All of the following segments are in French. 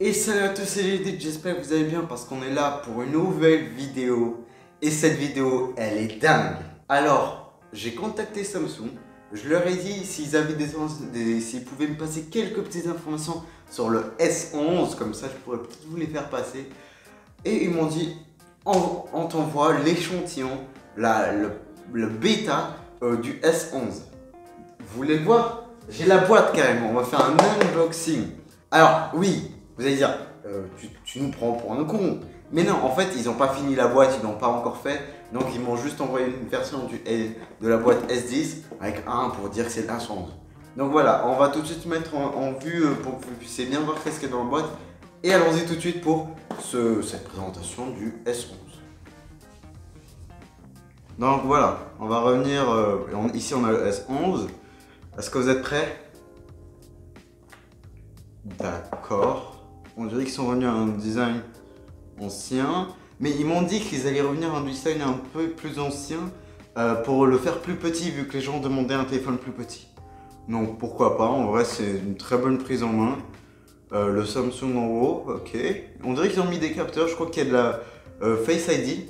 Et salut à tous, c'est Judith, j'espère que vous allez bien parce qu'on est là pour une nouvelle vidéo. Et cette vidéo, elle est dingue. Alors, j'ai contacté Samsung, je leur ai dit s'ils avaient s'ils pouvaient me passer quelques petites informations sur le S11, comme ça je pourrais peut-être vous les faire passer. Et ils m'ont dit, on t'envoie l'échantillon, le bêta du S11. Vous voulez le voir? J'ai la boîte carrément, on va faire un unboxing. Alors oui, vous allez dire, tu nous prends pour un con. Mais non, en fait, ils n'ont pas fini la boîte, ils n'ont pas encore fait. Donc ils m'ont juste envoyé une version de la boîte S10 avec un pour dire que c'est un S11. Donc voilà, on va tout de suite mettre en vue pour que vous puissiez bien voir ce qu'il y a dans la boîte. Et allons-y tout de suite pour cette présentation du S11. Donc voilà, on va revenir, ici on a le S11. Est-ce que vous êtes prêts? D'accord. On dirait qu'ils sont revenus à un design ancien. Mais ils m'ont dit qu'ils allaient revenir à un design un peu plus ancien pour le faire plus petit vu que les gens demandaient un téléphone plus petit. Donc pourquoi pas, en vrai c'est une très bonne prise en main. Le Samsung en haut, ok. On dirait qu'ils ont mis des capteurs, je crois qu'il y a de la Face ID,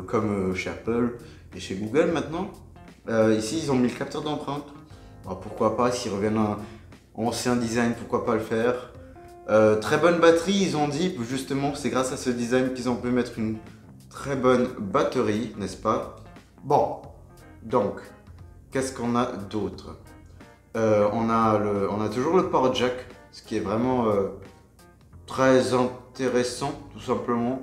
comme chez Apple et chez Google maintenant. Ici ils ont mis le capteur d'empreinte. Alors, pourquoi pas, s'ils reviennent à un ancien design, pourquoi pas le faire. Très bonne batterie, ils ont dit, justement, c'est grâce à ce design qu'ils ont pu mettre une très bonne batterie, n'est-ce pas? Bon, donc, qu'est-ce qu'on a d'autre? On a toujours le port jack, ce qui est vraiment très intéressant, tout simplement.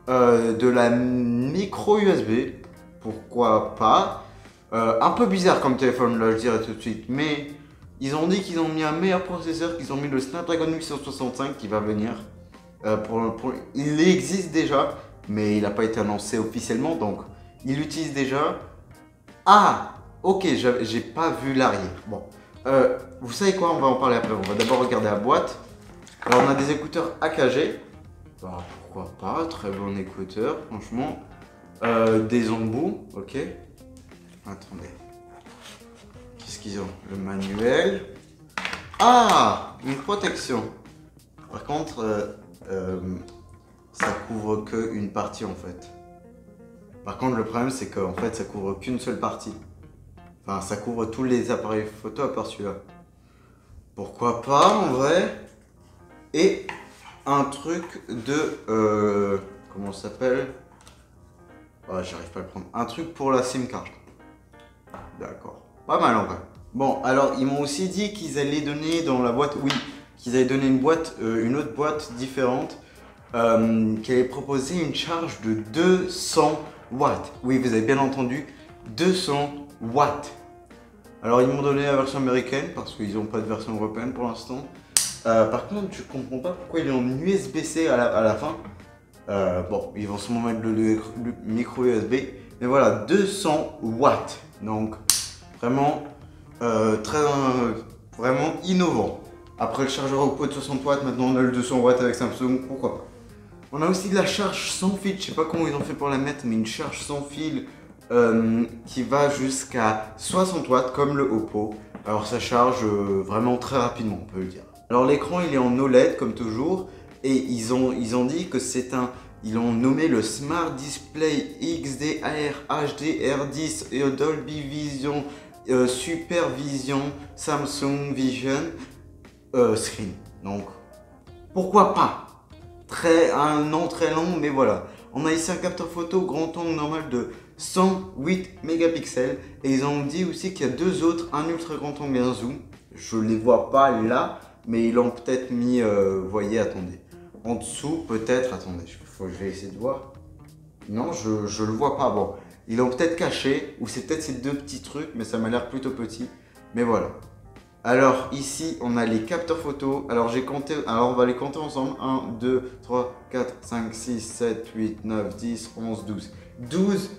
De la micro USB, pourquoi pas. Un peu bizarre comme téléphone, là, je dirais tout de suite, mais ils ont dit qu'ils ont mis un meilleur processeur, qu'ils ont mis le Snapdragon 865 qui va venir. Il existe déjà, mais il n'a pas été annoncé officiellement, donc il l'utilise déjà. Ah, ok, j'ai pas vu l'arrière. Bon, vous savez quoi, on va en parler après. On va d'abord regarder la boîte. Alors, on a des écouteurs AKG. Bah, pourquoi pas, très bon écouteur, franchement. Des embouts, ok. Attendez. Qu'est-ce qu'ils ont? Le manuel. Ah, une protection. Par contre, ça couvre qu'une partie en fait. Par contre, le problème c'est qu'en fait, ça couvre qu'une seule partie. Enfin, ça couvre tous les appareils photo à part celui-là. Pourquoi pas en vrai? Et un truc de... comment ça s'appelle? Oh, j'arrive pas à le prendre. Un truc pour la SIM card. D'accord. Pas mal en vrai. Bon, alors ils m'ont aussi dit qu'ils allaient donner dans la boîte, oui, qu'ils allaient donner une autre boîte différente, qui allait proposer une charge de 200 watts. Oui, vous avez bien entendu, 200 watts. Alors ils m'ont donné la version américaine parce qu'ils n'ont pas de version européenne pour l'instant. Par contre, je comprends pas pourquoi il est en USB-C à la fin. Bon, ils vont sûrement mettre le micro USB. Mais voilà, 200 watts. Donc, vraiment, vraiment innovant. Après le chargeur au pot de 60 watts, maintenant on a le 200 watts avec Samsung, pourquoi pas. On a aussi de la charge sans fil, je sais pas comment ils ont fait pour la mettre, mais une charge sans fil qui va jusqu'à 60 watts comme le Oppo. Alors ça charge vraiment très rapidement, on peut le dire. Alors l'écran il est en OLED comme toujours, et ils ont dit que c'est un... Ils l'ont nommé le Smart Display XDR HD R10 et Dolby Vision Super Vision Samsung Vision Screen. Donc, pourquoi pas? Un nom très long, mais voilà. On a ici un capteur photo grand angle normal de 108 mégapixels. Et ils ont dit aussi qu'il y a deux autres, un ultra grand angle et un zoom. Je ne les vois pas là, mais ils l'ont peut-être mis, voyez, attendez. En dessous, peut-être, attendez, je vais essayer de voir. Non, je le vois pas. Bon, ils l'ont peut-être caché, ou c'est peut-être ces deux petits trucs, mais ça m'a l'air plutôt petit. Mais voilà. Alors ici, on a les capteurs photo. Alors j'ai compté, alors on va les compter ensemble. 1, 2, 3, 4, 5, 6, 7, 8, 9, 10, 11, 12.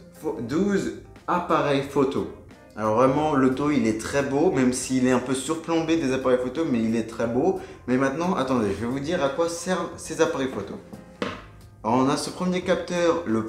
12 appareils photo. Alors vraiment, le dos il est très beau, même s'il est un peu surplombé des appareils photo, mais il est très beau. Mais maintenant, attendez, je vais vous dire à quoi servent ces appareils photo. Alors on a ce premier capteur, le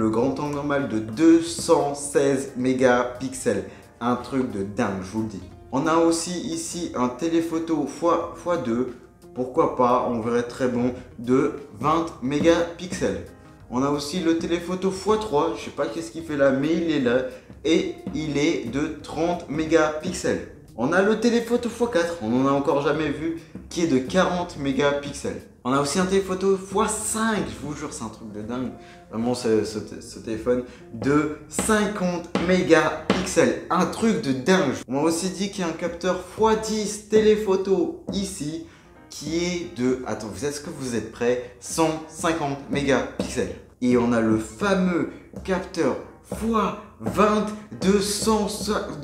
grand angle normal de 216 mégapixels. Un truc de dingue, je vous le dis. On a aussi ici un téléphoto x2 pourquoi pas, on verrait très bon, de 20 mégapixels. On a aussi le téléphoto x3, je sais pas qu'est-ce qu'il fait là, mais il est là, et il est de 30 mégapixels. On a le téléphoto x4, on n'en a encore jamais vu, qui est de 40 mégapixels. On a aussi un téléphoto x5, je vous jure, c'est un truc de dingue. Vraiment, ce téléphone de 50 mégapixels, un truc de dingue. On m'a aussi dit qu'il y a un capteur x10 téléphoto ici, qui est de, attends, est-ce que vous êtes prêts, 150 mégapixels. Et on a le fameux capteur x20 de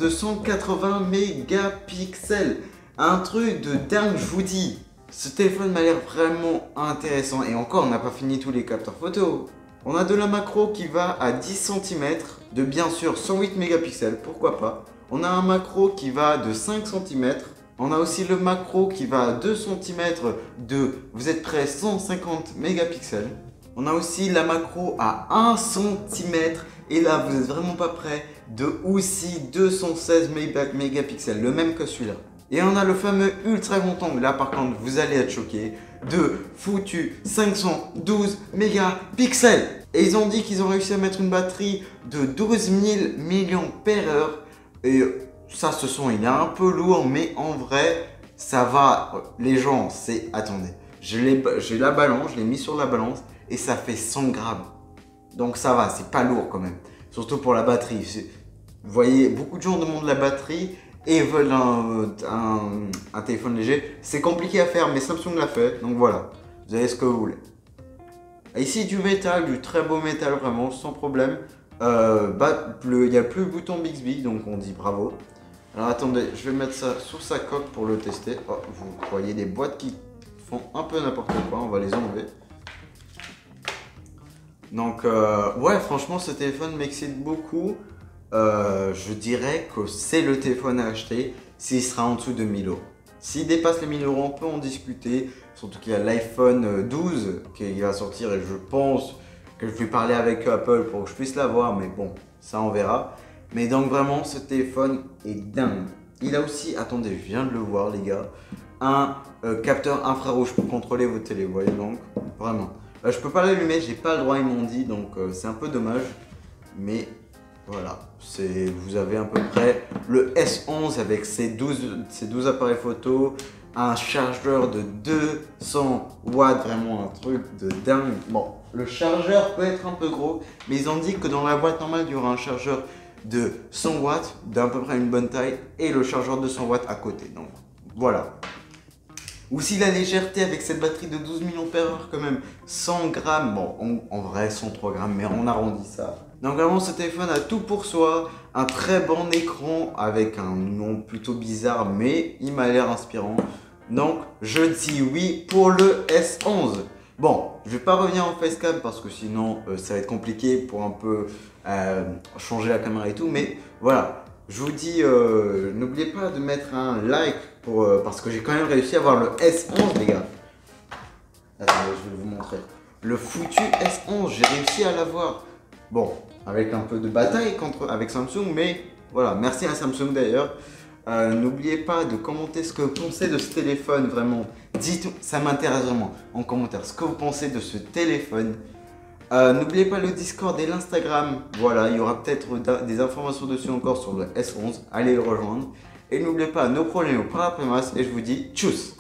180 mégapixels. Un truc de dingue, je vous dis. Ce téléphone m'a l'air vraiment intéressant. Et encore, on n'a pas fini tous les capteurs photo. On a de la macro qui va à 10 cm, de bien sûr 108 mégapixels, pourquoi pas. On a un macro qui va de 5 cm. On a aussi le macro qui va à 2 cm de, vous êtes prêts, 150 mégapixels. On a aussi la macro à 1 cm et là vous êtes vraiment pas prêts, de aussi 216 mégapixels, le même que celui-là. Et on a le fameux ultra grand angle, là par contre vous allez être choqués, de foutu 512 mégapixels. Et ils ont dit qu'ils ont réussi à mettre une batterie de 12 000 mAh et ça, ce son, il est un peu lourd, mais en vrai, ça va. Les gens, c'est... Attendez, j'ai la balance, je l'ai mis sur la balance et ça fait 100 grammes. Donc ça va, c'est pas lourd quand même. Surtout pour la batterie. Vous voyez, beaucoup de gens demandent la batterie et veulent un téléphone léger. C'est compliqué à faire, mais Samsung l'a fait. Donc voilà, vous avez ce que vous voulez. Et ici, du métal, du très beau métal, vraiment, sans problème. Il n'y a plus le bouton Bixby, donc on dit bravo. Alors attendez, je vais mettre ça sur sa coque pour le tester. Oh, vous voyez des boîtes qui font un peu n'importe quoi, on va les enlever. Donc ouais, franchement ce téléphone m'excite beaucoup. Je dirais que c'est le téléphone à acheter s'il sera en dessous de 1000 €. S'il dépasse les 1000 €, on peut en discuter. Surtout qu'il y a l'iPhone 12 qui va sortir et je pense que je vais parler avec Apple pour que je puisse l'avoir, mais bon, ça on verra. Mais donc vraiment, ce téléphone est dingue. Il a aussi, attendez, je viens de le voir les gars, un capteur infrarouge pour contrôler vos télé, vous voyez donc, vraiment. Je peux pas l'allumer, j'ai pas le droit, ils m'ont dit, donc c'est un peu dommage. Mais voilà, vous avez à peu près le S11 avec ses 12 appareils photo, un chargeur de 200 watts, vraiment un truc de dingue. Bon, le chargeur peut être un peu gros, mais ils ont dit que dans la boîte normale, il y aura un chargeur de 100 watts, d'à peu près une bonne taille, et le chargeur de 100 watts à côté. Donc voilà. Aussi la légèreté avec cette batterie de 12 000 mAh quand même, 100 grammes, bon en vrai 103 grammes, mais on arrondit ça. Donc vraiment ce téléphone a tout pour soi, un très bon écran avec un nom plutôt bizarre, mais il m'a l'air inspirant. Donc je dis oui pour le S11. Bon, je vais pas revenir en facecam parce que sinon ça va être compliqué pour un peu changer la caméra et tout, mais voilà. Je vous dis, n'oubliez pas de mettre un like parce que j'ai quand même réussi à avoir le S11 les gars. Attendez, je vais vous montrer. Le foutu S11, j'ai réussi à l'avoir. Bon, avec un peu de bataille avec Samsung, mais voilà, merci à Samsung d'ailleurs. N'oubliez pas de commenter ce que vous pensez de ce téléphone, vraiment. Dites, ça m'intéresse vraiment en commentaire ce que vous pensez de ce téléphone. N'oubliez pas le Discord et l'Instagram, voilà, il y aura peut-être des informations dessus encore sur le S11, allez le rejoindre. Et n'oubliez pas, nos problèmes au Paraplumas et je vous dis tchuss.